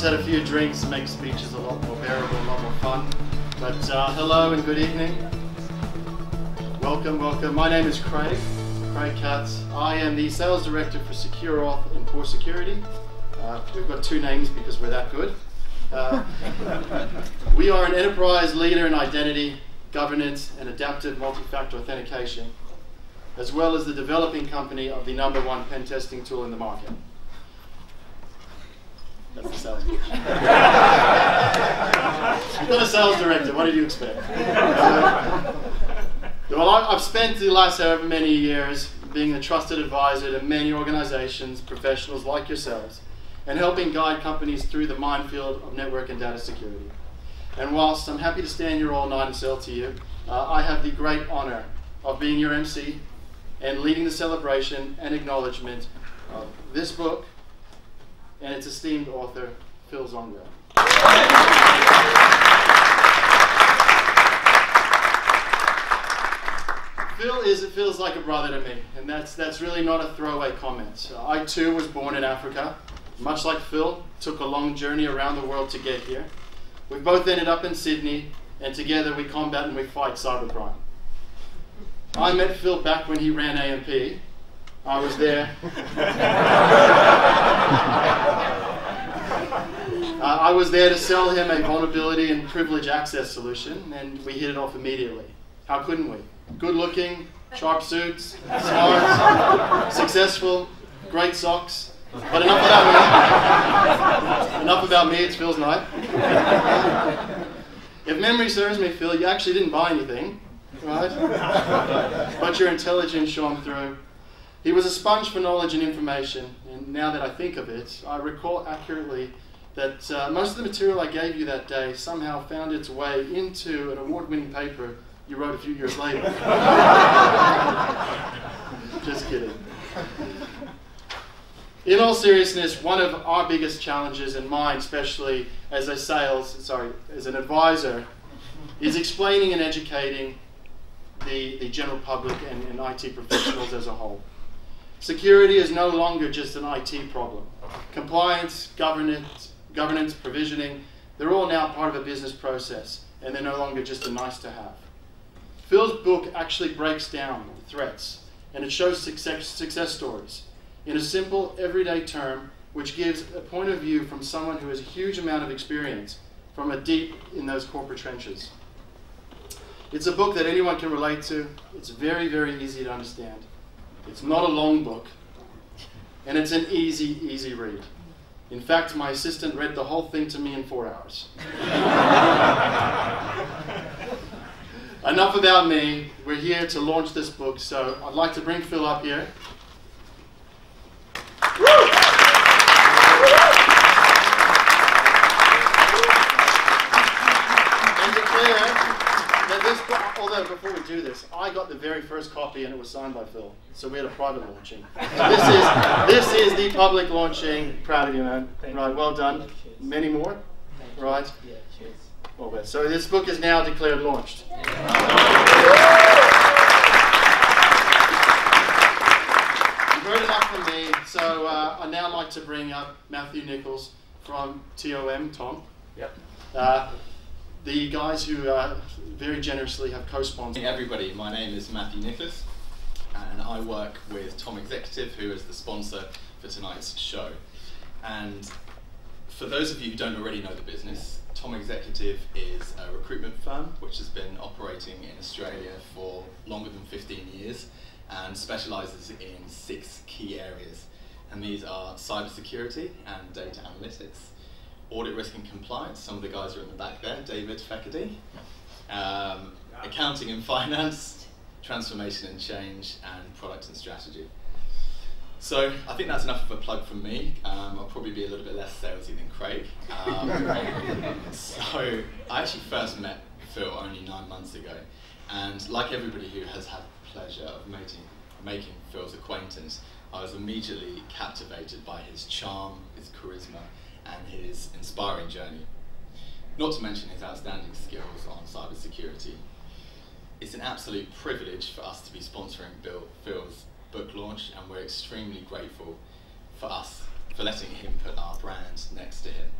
had a few drinks, make speeches a lot more bearable, a lot more fun. But hello and good evening. Welcome, welcome. My name is Craig Katz. I am the Sales Director for Secure Auth and Core Security. We've got two names because we're that good. We are an enterprise leader in identity, governance, and adaptive multi-factor authentication, as well as the developing company of the #1 pen testing tool in the market. That's the sales pitch. You've got a sales director, what did you expect? Well, I've spent the last however many years being a trusted advisor to many organizations, professionals like yourselves, and helping guide companies through the minefield of network and data security. And whilst I'm happy to stand here all night and sell to you, I have the great honor of being your MC and leading the celebration and acknowledgement of this book and its esteemed author, Phil Zongo. It feels like a brother to me, and that's really not a throwaway comment. I too was born in Africa. Much like Phil, took a long journey around the world to get here. We both ended up in Sydney, and together we combat and we fight cybercrime. I met Phil back when he ran AMP. I was there. I was there to sell him a vulnerability and privilege access solution, and we hit it off immediately. How couldn't we? Good looking, sharp suits, smart, successful, great socks. But enough about me. Enough about me, it's Phil's night. If memory serves me, Phil, you actually didn't buy anything, right? But your intelligence shone through. He was a sponge for knowledge and information, and now that I think of it, I recall accurately that most of the material I gave you that day somehow found its way into an award-winning paper you wrote a few years later. Just kidding. In all seriousness, one of our biggest challenges, and mine especially as an advisor, is explaining and educating the general public and IT professionals as a whole. Security is no longer just an IT problem. Compliance, governance, provisioning, they're all now part of a business process, and they're no longer just a nice to have. Phil's book actually breaks down the threats, and it shows success stories in a simple, everyday term, which gives a point of view from someone who has a huge amount of experience from a deep in those corporate trenches. It's a book that anyone can relate to. It's very, very easy to understand. It's not a long book, and it's an easy, easy read. In fact, my assistant read the whole thing to me in 4 hours. Enough about me. We're here to launch this book, so I'd like to bring Phil up here. And declare that this book, although before we do this, I got the very first copy and it was signed by Phil. So we had a private launching. This is the public launching. Proud of you, man. Right, well done. Many more? Right. Yeah, cheers. Well, so this book is now declared launched. You've heard enough from me, so I'd now like to bring up Matthew Nichols from Tom. Yep. The guys who very generously have co-sponsored. Hey everybody, my name is Matthew Nicholas, and I work with Tom Executive, who is the sponsor for tonight's show. And for those of you who don't already know the business, Tom Executive is a recruitment firm which has been operating in Australia for longer than 15 years and specialises in 6 key areas. And these are cybersecurity and data analytics, audit risk and compliance, some of the guys are in the back there, David Feckerty, accounting and finance, transformation and change, and product and strategy. So I think that's enough of a plug from me. I'll probably be a little bit less salesy than Craig. So I actually first met Phil only 9 months ago, and like everybody who has had the pleasure of making Phil's acquaintance, I was immediately captivated by his charm, his charisma, and his inspiring journey. Not to mention his outstanding skills on cybersecurity. It's an absolute privilege for us to be sponsoring Phil's book launch, and we're extremely grateful for letting him put our brand next to him.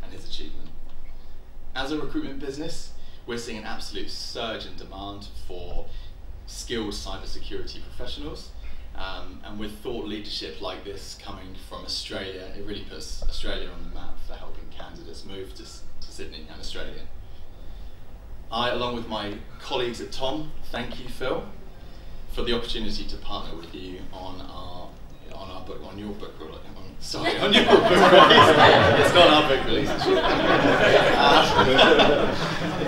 and his achievement. As a recruitment business, we're seeing an absolute surge in demand for skilled cybersecurity professionals, and with thought leadership like this coming from Australia, it really puts Australia on the map for helping candidates move to Sydney and Australia. I, along with my colleagues at Tom, thank you, Phil, for the opportunity to partner with you on your book release. It's not our book release.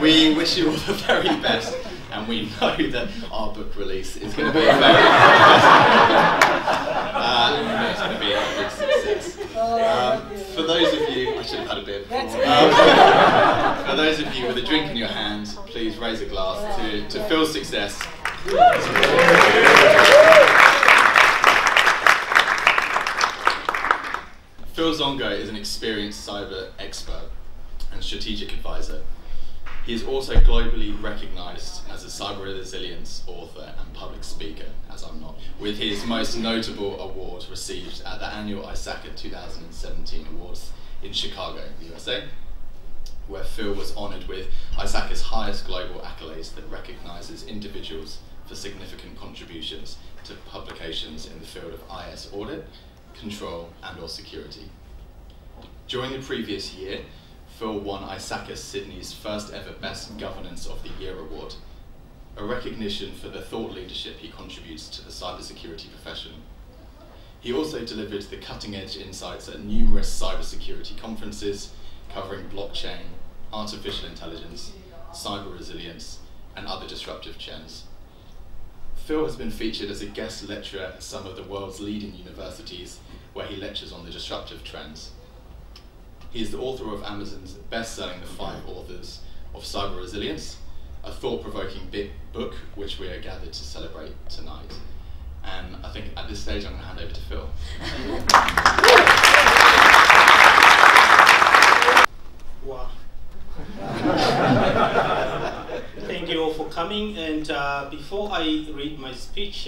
We wish you all the very best, and we know that our book release is going to be a very it's going to be a big success. For those of you, I should have had a beer before. For those of you with a drink in your hand, please raise a glass to Phil's success. Phil Zongo is an experienced cyber expert and strategic advisor. He is also globally recognized as a cyber resilience author and public speaker, as I'm not, with his most notable award received at the annual ISACA 2017 Awards in Chicago, USA, where Phil was honored with ISACA's highest global accolades that recognizes individuals for significant contributions to publications in the field of IS audit, control, and/or security. During the previous year, Phil won ISACA Sydney's first ever Best Governance of the Year award, a recognition for the thought leadership he contributes to the cybersecurity profession. He also delivered the cutting-edge insights at numerous cybersecurity conferences covering blockchain, artificial intelligence, cyber resilience, and other disruptive trends. Phil has been featured as a guest lecturer at some of the world's leading universities where he lectures on the disruptive trends. He is the author of Amazon's best-selling The 5 Authors of Cyber Resilience, a thought-provoking big book which we are gathered to celebrate tonight. And I think at this stage I'm going to hand over to Phil. Wow. Thank you all for coming, and before I read my speech,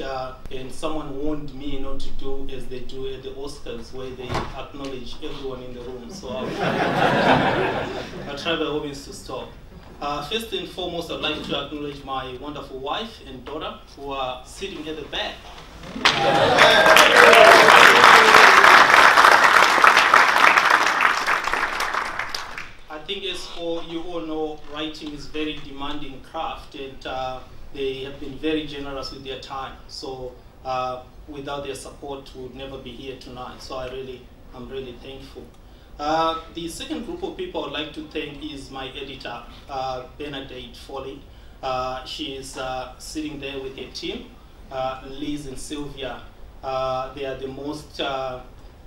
and someone warned me not to do as they do at the Oscars, where they acknowledge everyone in the room, so I'll try by all means to stop. First and foremost, I'd like to acknowledge my wonderful wife and daughter who are sitting at the back. I think as you all know, writing is very demanding craft, and they have been very generous with their time. So without their support, we would never be here tonight. So I'm really thankful. The second group of people I'd like to thank is my editor, Bernadette Foley. She is sitting there with her team, Liz and Sylvia. They are the most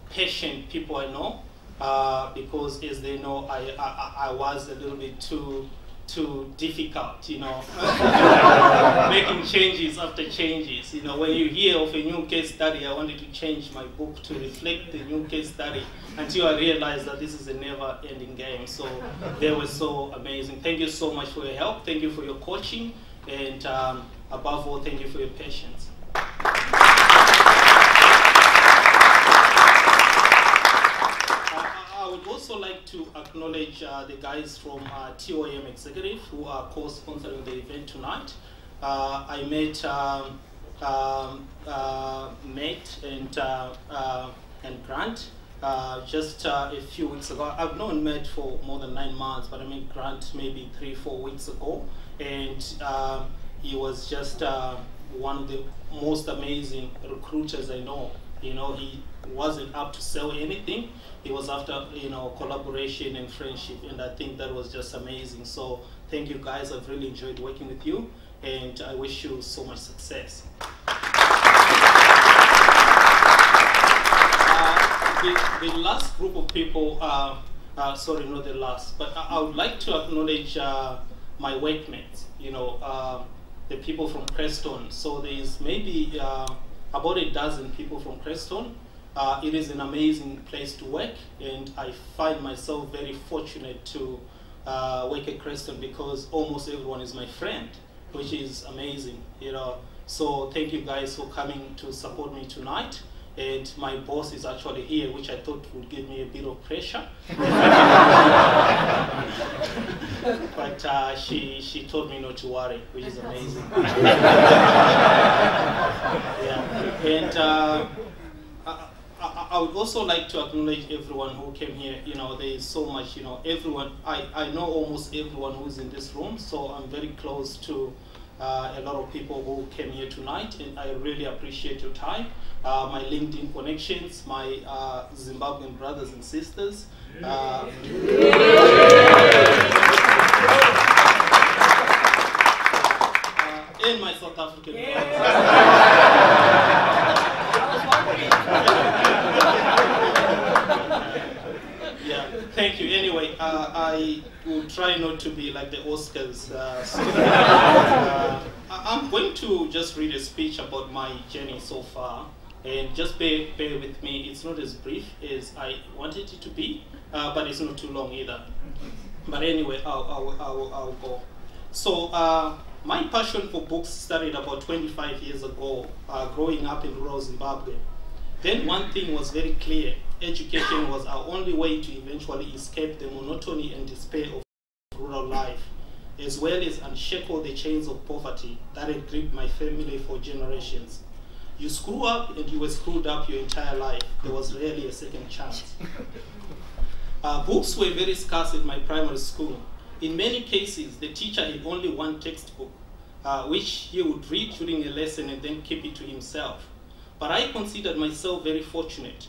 patient people I know. Because as they know, I was a little bit too difficult, you know, making changes after changes. You know, when you hear of a new case study, I wanted to change my book to reflect the new case study until I realized that this is a never-ending game. So they were so amazing. Thank you so much for your help. Thank you for your coaching, and above all, thank you for your patience. I would also like to acknowledge the guys from TOM Executive who are co-sponsoring the event tonight. I met Matt and Grant just a few weeks ago. I've known Matt for more than 9 months, but I met Grant maybe 3-4 weeks ago, and he was just one of the most amazing recruiters I know. You know, he wasn't up to sell anything. He was after, you know, collaboration and friendship, and I think that was just amazing. So thank you guys. I've really enjoyed working with you, and I wish you so much success. The last group of people, sorry, not the last, but I would like to acknowledge my workmates, you know, the people from Preston. So there is maybe about a dozen people from Preston. It is an amazing place to work, and I find myself very fortunate to work at Creston because almost everyone is my friend, which is amazing, you know. So thank you guys for coming to support me tonight, and my boss is actually here, which I thought would give me a bit of pressure. But she told me not to worry, which is amazing. Yeah. And I would also like to acknowledge everyone who came here. You know, there is so much, you know, everyone, I know almost everyone who's in this room, so I'm very close to a lot of people who came here tonight, and I really appreciate your time. My LinkedIn connections, my Zimbabwean brothers and sisters. And my South African brothers. Yeah, thank you. Anyway, I will try not to be like the Oscars. I'm going to just read a speech about my journey so far, and just bear with me. It's not as brief as I wanted it to be, but it's not too long either. But anyway, I'll go. So my passion for books started about 25 years ago, growing up in rural Zimbabwe. Then one thing was very clear: education was our only way to eventually escape the monotony and despair of rural life, as well as unshackle the chains of poverty that had gripped my family for generations. You screw up and you were screwed up your entire life. There was rarely a second chance. Books were very scarce at my primary school. In many cases, the teacher had only one textbook, which he would read during a lesson and then keep it to himself. But I considered myself very fortunate.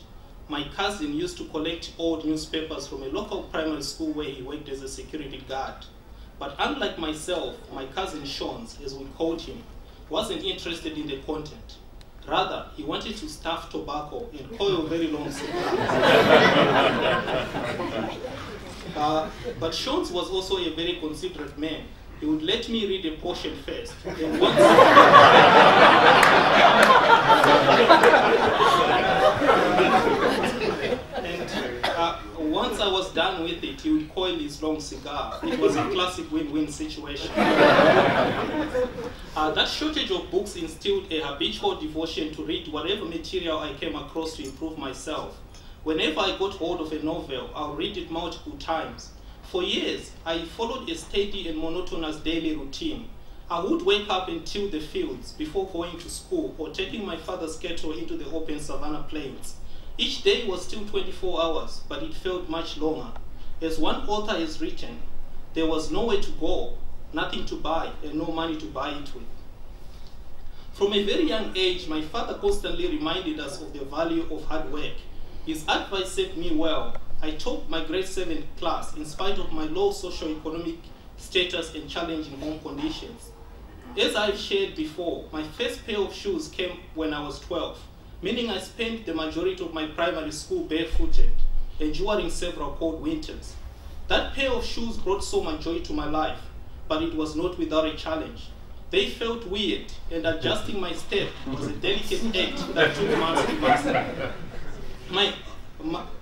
My cousin used to collect old newspapers from a local primary school where he worked as a security guard. But unlike myself, my cousin Shons, as we called him, wasn't interested in the content. Rather, he wanted to stuff tobacco and coil very long cigars. But Shons was also a very considerate man. He would let me read a portion first. And once I was done with it, he would coil his long cigar. It was a classic win-win situation. That shortage of books instilled a habitual devotion to read whatever material I came across to improve myself. Whenever I got hold of a novel, I'll read it multiple times. For years, I followed a steady and monotonous daily routine. I would wake up and till the fields before going to school or taking my father's cattle into the open savanna plains. Each day was still 24 hours, but it felt much longer. As one author has written, there was nowhere to go, nothing to buy, and no money to buy it with. From a very young age, my father constantly reminded us of the value of hard work. His advice served me well. I topped my grade 7 class in spite of my low socio-economic status and challenging home conditions. As I've shared before, my first pair of shoes came when I was 12, meaning I spent the majority of my primary school barefooted, enduring several cold winters. That pair of shoes brought so much joy to my life, but it was not without a challenge. They felt weird, and adjusting my step was a delicate act that took months to master.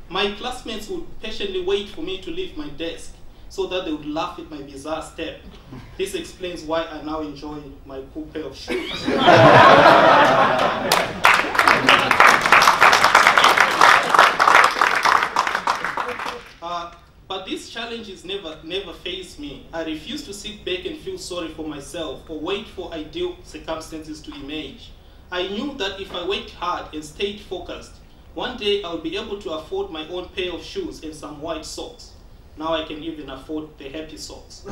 My classmates would patiently wait for me to leave my desk so that they would laugh at my bizarre step. This explains why I now enjoy my cool pair of shoes. But these challenges never fazed me. I refused to sit back and feel sorry for myself or wait for ideal circumstances to emerge. I knew that if I worked hard and stayed focused, one day I would be able to afford my own pair of shoes and some white socks. Now I can even afford the happy socks.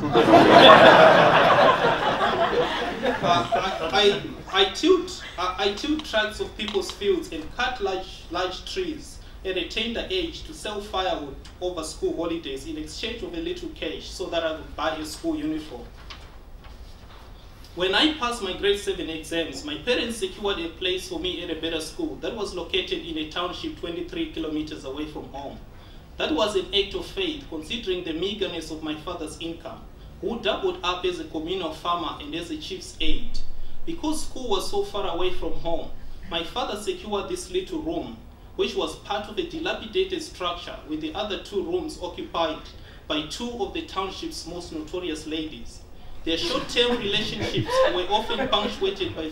I tilled tracts of people's fields and cut large trees at a tender age to sell firewood over school holidays in exchange of a little cash so that I would buy a school uniform. When I passed my grade 7 exams, my parents secured a place for me at a better school that was located in a township 23 kilometers away from home. That was an act of faith, considering the meagerness of my father's income, who doubled up as a communal farmer and as a chief's aide. Because school was so far away from home, my father secured this little room, which was part of a dilapidated structure with the other 2 rooms occupied by 2 of the township's most notorious ladies. Their short-term relationships were often punctuated by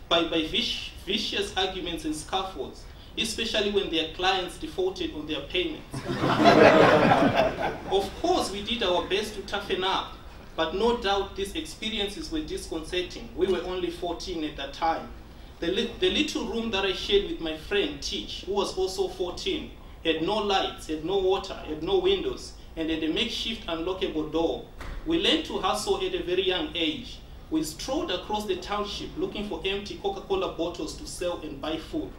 vicious arguments and scaffolds, especially when their clients defaulted on their payments. Of course, we did our best to toughen up, but no doubt these experiences were disconcerting. We were only 14 at that time. The little room that I shared with my friend Teach, who was also 14, had no lights, had no water, had no windows, and had a makeshift unlockable door. We learned to hustle at a very young age. We strolled across the township looking for empty Coca-Cola bottles to sell and buy food.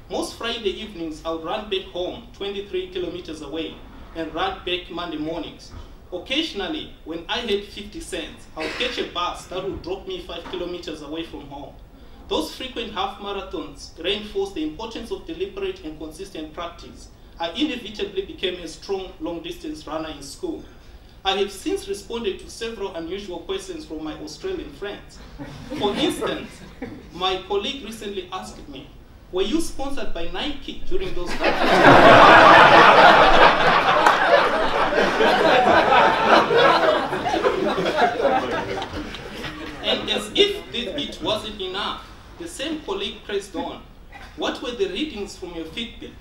Most Friday evenings, I would run back home, 23 kilometers away, and run back Monday mornings. Occasionally, when I had 50 cents, I would catch a bus that would drop me 5 kilometers away from home. Those frequent half marathons reinforced the importance of deliberate and consistent practice. I inevitably became a strong long-distance runner in school. I have since responded to several unusual questions from my Australian friends. For instance, my colleague recently asked me, were you sponsored by Nike during those runs? And as if it wasn't enough, the same colleague pressed on, what were the readings from your Fitbit?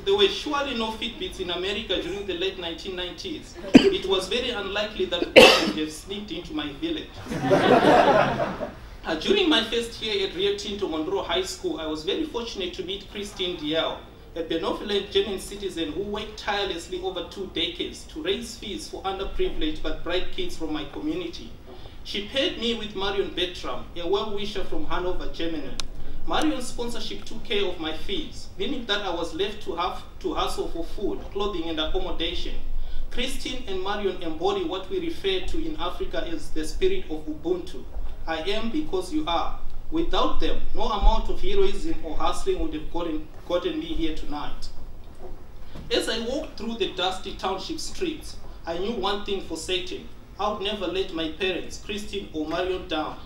There were surely no Fitbits in America during the late 1990s. It was very unlikely that one would have sneaked into my village. During my first year at Rio Tinto Monroe High School, I was very fortunate to meet Christine Diel, a benevolent German citizen who worked tirelessly over 2 decades to raise fees for underprivileged but bright kids from my community. She paired me with Marion Bertram, a well-wisher from Hanover, Germany. Marion's sponsorship took care of my fees, meaning that I was left to have to hustle for food, clothing, and accommodation. Christine and Marion embody what we refer to in Africa as the spirit of Ubuntu. I am because you are. Without them, no amount of heroism or hustling would have gotten me here tonight. As I walked through the dusty township streets, I knew one thing for certain. I would never let my parents, Christine or Marion, down.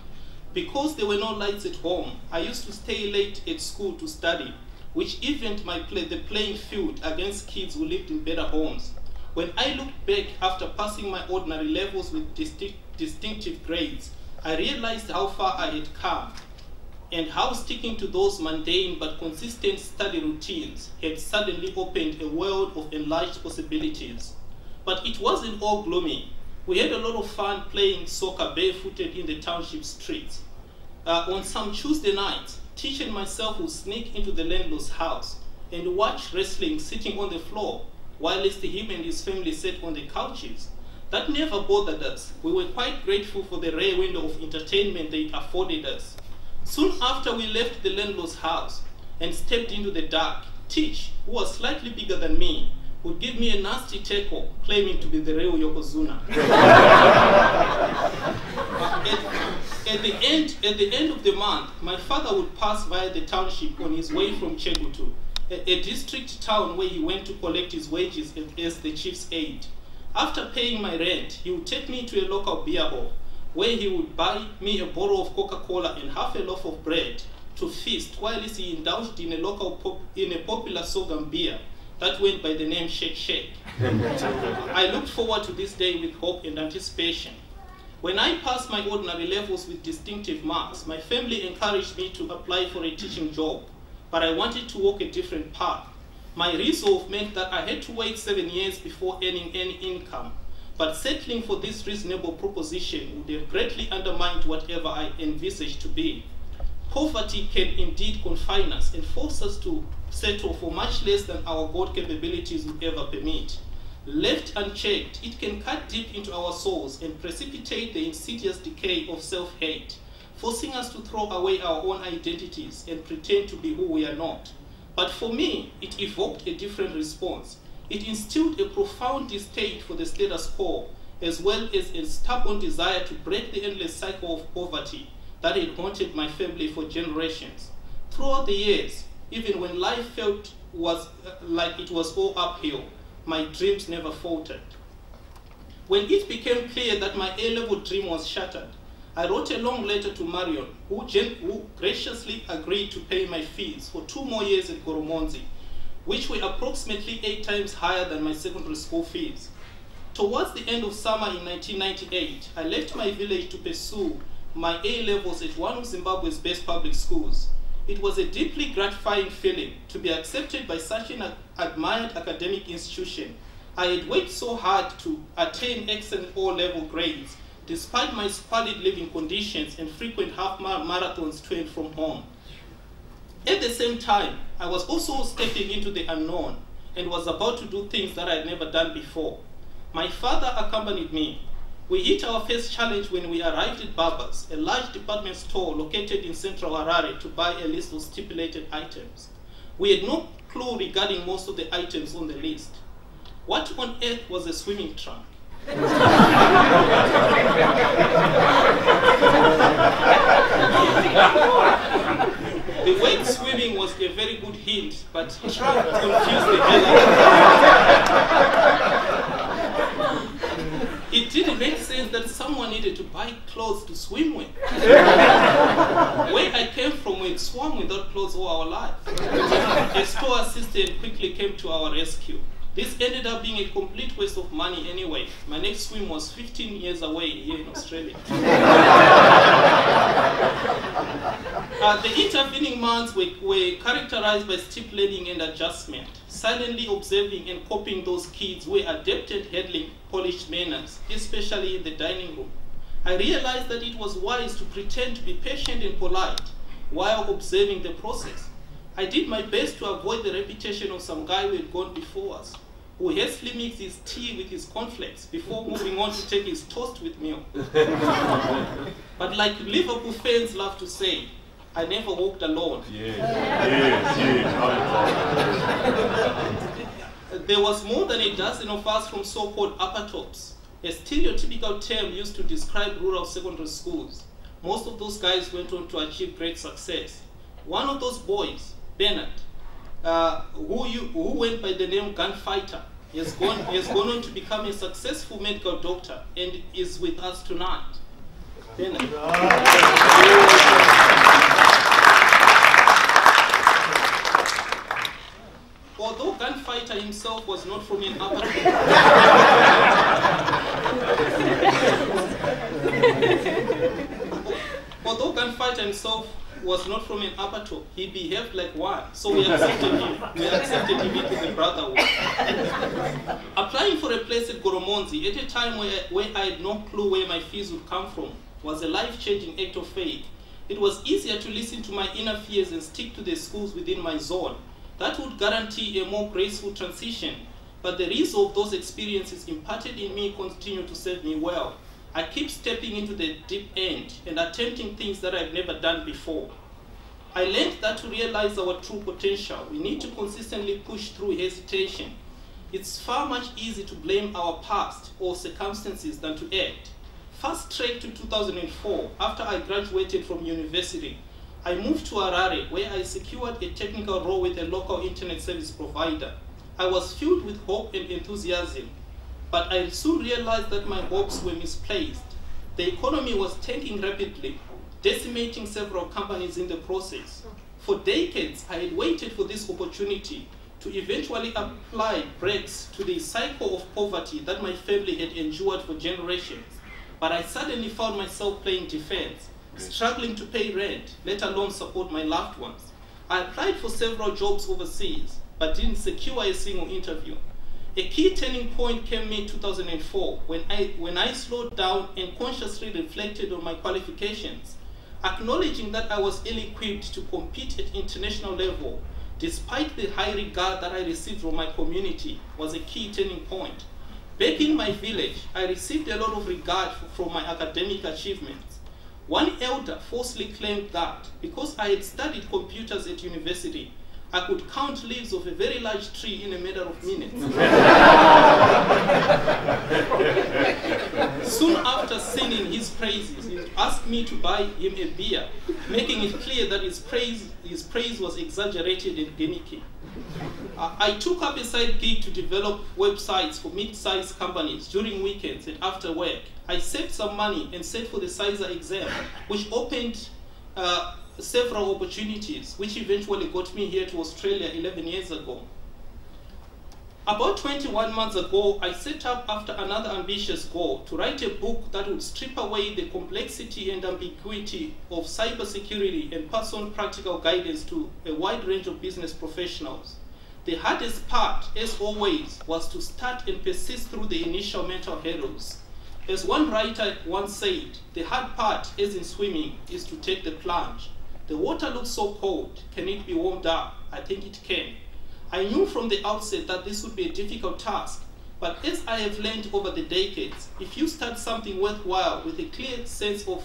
Because there were no lights at home, I used to stay late at school to study, which evened the playing field against kids who lived in better homes. When I looked back after passing my ordinary levels with distinctive grades, I realized how far I had come, and how sticking to those mundane but consistent study routines had suddenly opened a world of enlarged possibilities. But it wasn't all gloomy. We had a lot of fun playing soccer barefooted in the township streets. On some Tuesday nights, Teach and myself would sneak into the landlord's house and watch wrestling sitting on the floor, whilst him and his family sat on the couches. That never bothered us. We were quite grateful for the rare window of entertainment they afforded us. Soon after we left the landlord's house and stepped into the dark, Teach, who was slightly bigger than me, would give me a nasty tackle, claiming to be the real Yokozuna. At the end of the month, my father would pass via the township on his way from Chegutu, a district town where he went to collect his wages as the chief's aide. After paying my rent, he would take me to a local beer hall, where he would buy me a bottle of Coca-Cola and half a loaf of bread to feast, whilst he indulged in a popular sorghum beer that went by the name Shake Shake. I looked forward to this day with hope and anticipation. When I passed my ordinary levels with distinctive marks, my family encouraged me to apply for a teaching job, but I wanted to walk a different path. My resolve meant that I had to wait 7 years before earning any income, but settling for this reasonable proposition would have greatly undermined whatever I envisaged to be. Poverty can indeed confine us and force us to settle for much less than our God capabilities would ever permit. Left unchecked, it can cut deep into our souls and precipitate the insidious decay of self-hate, forcing us to throw away our own identities and pretend to be who we are not. But for me, it evoked a different response. It instilled a profound distaste for the status quo, as well as a stubborn desire to break the endless cycle of poverty that had haunted my family for generations. Throughout the years, even when life felt like it was all uphill, my dreams never faltered. When it became clear that my A-level dream was shattered, I wrote a long letter to Marion, who graciously agreed to pay my fees for 2 more years at Goromonzi, which were approximately 8 times higher than my secondary school fees. Towards the end of summer in 1998, I left my village to pursue my A-levels at one of Zimbabwe's best public schools. It was a deeply gratifying feeling to be accepted by such an admired academic institution. I had worked so hard to attain excellent O-level grades, despite my squalid living conditions and frequent half marathons to and from home. At the same time, I was also stepping into the unknown and was about to do things that I had never done before. My father accompanied me. We hit our first challenge when we arrived at Baba's, a large department store located in central Harare, to buy a list of stipulated items. We had no clue regarding most of the items on the list. What on earth was a swimming trunk? The word swimming was a very good hint, but trunk confused the hell out of me. It didn't make sense that someone needed to buy clothes to swim with. Where I came from, we swam without clothes all our life. A store assistant quickly came to our rescue. This ended up being a complete waste of money anyway. My next swim was 15 years away here in Australia. The intervening months were characterized by steep learning and adjustment, silently observing and copying those kids who were adept at handling polished manners, especially in the dining room. I realized that it was wise to pretend to be patient and polite while observing the process. I did my best to avoid the reputation of some guy who had gone before us, who hastily mixed his tea with his cornflakes before moving on to take his toast with milk. But like Liverpool fans love to say, I never walked alone. There was more than a dozen of us from so-called upper tops, a stereotypical term used to describe rural secondary schools. Most of those guys went on to achieve great success. One of those boys, Bernard, who went by the name Gunfighter, has gone on to become a successful medical doctor and is with us tonight. Bernard. Although Gunfighter himself was not from an upper Although Gunfighter himself was not from an upper top, he behaved like one, so we accepted him. We accepted him into the brotherhood. Applying for a place at Goromonzi at a time where I had no clue where my fees would come from was a life-changing act of faith. It was easier to listen to my inner fears and stick to the schools within my zone. That would guarantee a more graceful transition, but the result those experiences imparted in me continue to serve me well. I keep stepping into the deep end and attempting things that I've never done before. I learned that to realize our true potential, we need to consistently push through hesitation. It's far much easier to blame our past or circumstances than to act. Fast track to 2004, after I graduated from university, I moved to Harare, where I secured a technical role with a local internet service provider. I was filled with hope and enthusiasm, but I soon realized that my hopes were misplaced. The economy was tanking rapidly, decimating several companies in the process. For decades, I had waited for this opportunity to eventually apply brakes to the cycle of poverty that my family had endured for generations. But I suddenly found myself playing defense, struggling to pay rent, let alone support my loved ones. I applied for several jobs overseas, but didn't secure a single interview. A key turning point came in 2004 when I slowed down and consciously reflected on my qualifications, acknowledging that I was ill-equipped to compete at international level, despite the high regard that I received from my community, was a key turning point. Back in my village, I received a lot of regard from my academic achievements. One elder falsely claimed that because I had studied computers at university, I could count leaves of a very large tree in a matter of minutes. Soon after singing his praises, he asked me to buy him a beer, making it clear that his praise was exaggerated and gimmicky. I took up a side gig to develop websites for mid-sized companies during weekends and after work. I saved some money and set for the CISA exam, which opened several opportunities, which eventually got me here to Australia 11 years ago. About 21 months ago, I set up after another ambitious goal to write a book that would strip away the complexity and ambiguity of cybersecurity and pass on practical guidance to a wide range of business professionals. The hardest part, as always, was to start and persist through the initial mental hurdles. As one writer once said, the hard part, as in swimming, is to take the plunge. The water looks so cold. Can it be warmed up? I think it can. I knew from the outset that this would be a difficult task, but as I have learned over the decades, if you start something worthwhile with a clear sense of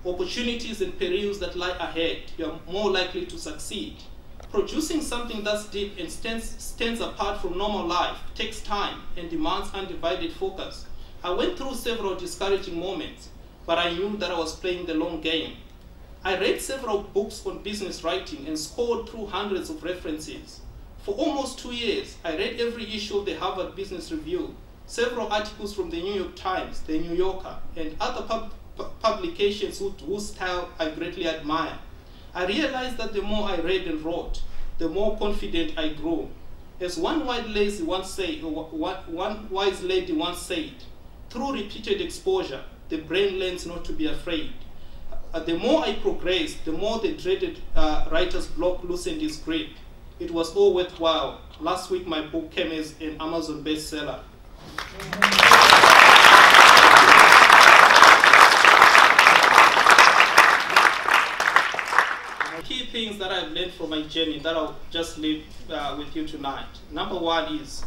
opportunities and perils that lie ahead, you are more likely to succeed. Producing something that's deep and stands apart from normal life takes time and demands undivided focus. I went through several discouraging moments, but I knew that I was playing the long game. I read several books on business writing and scored through hundreds of references. For almost 2 years, I read every issue of the Harvard Business Review, several articles from the New York Times, the New Yorker, and other publications whose style I greatly admire. I realized that the more I read and wrote, the more confident I grew. As one wise lady once said, through repeated exposure, the brain learns not to be afraid. The more I progressed, the more the dreaded writer's block loosened its grip. It was all worthwhile. Last week, my book came as an Amazon bestseller. Key things that I've learned from my journey that I'll just leave with you tonight. Number one is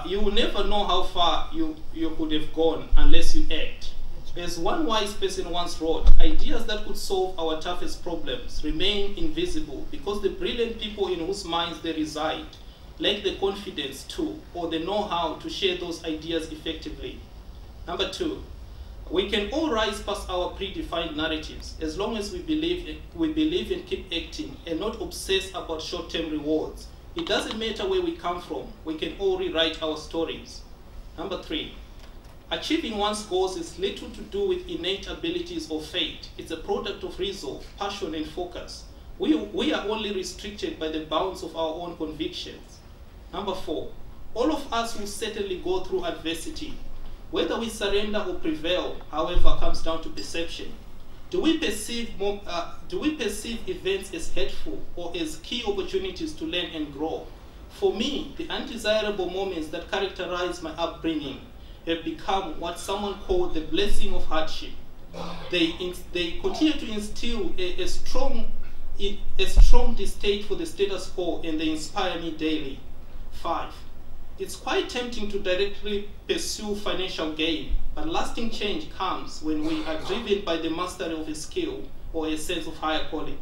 you will never know how far you could have gone unless you act. As one wise person once wrote, ideas that could solve our toughest problems remain invisible because the brilliant people in whose minds they reside lack the confidence to or the know-how to share those ideas effectively. Number two, we can all rise past our predefined narratives as long as we believe and keep acting and not obsess about short-term rewards. It doesn't matter where we come from, we can all rewrite our stories. Number three, achieving one's goals is little to do with innate abilities or fate. It's a product of resolve, passion, and focus. We are only restricted by the bounds of our own convictions. Number four, all of us will certainly go through adversity. Whether we surrender or prevail, however, comes down to perception. Do we perceive events as hateful or as key opportunities to learn and grow? For me, the undesirable moments that characterize my upbringing have become what someone called the blessing of hardship. They continue to instill a strong distaste for the status quo, and they inspire me daily. 5. It's quite tempting to directly pursue financial gain, but lasting change comes when we are driven by the mastery of a skill or a sense of higher calling.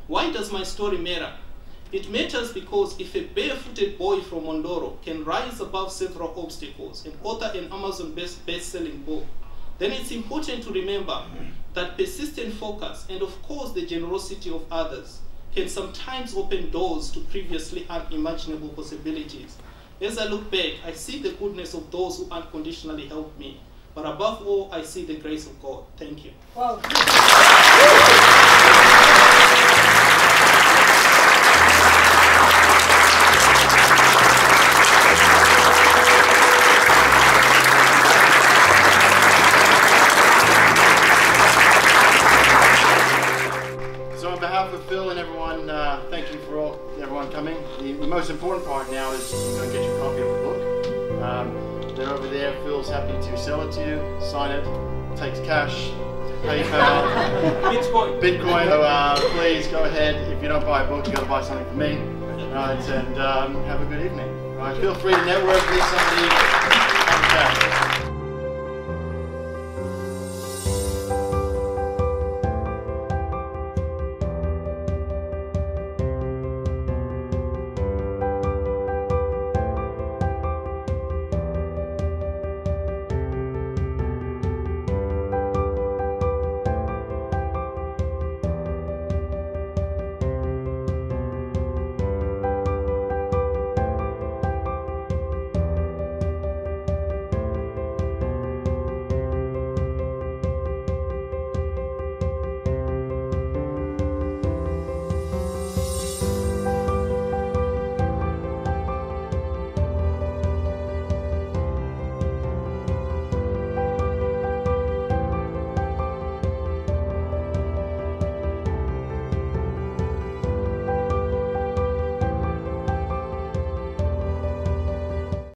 Why does my story matter? It matters because if a barefooted boy from Mondoro can rise above several obstacles and author an Amazon best-selling book, then it's important to remember that persistent focus and of course the generosity of others can sometimes open doors to previously unimaginable possibilities. As I look back, I see the goodness of those who unconditionally helped me, but above all, I see the grace of God. Thank you. Wow. Phil and everyone, thank you for everyone coming. The most important part now is to go get your copy of the book. They're over there. Phil's happy to sell it to you, sign it, takes cash, PayPal, Bitcoin. So please go ahead. If you don't buy a book, you got to buy something for me. And have a good evening. Feel free to network with somebody.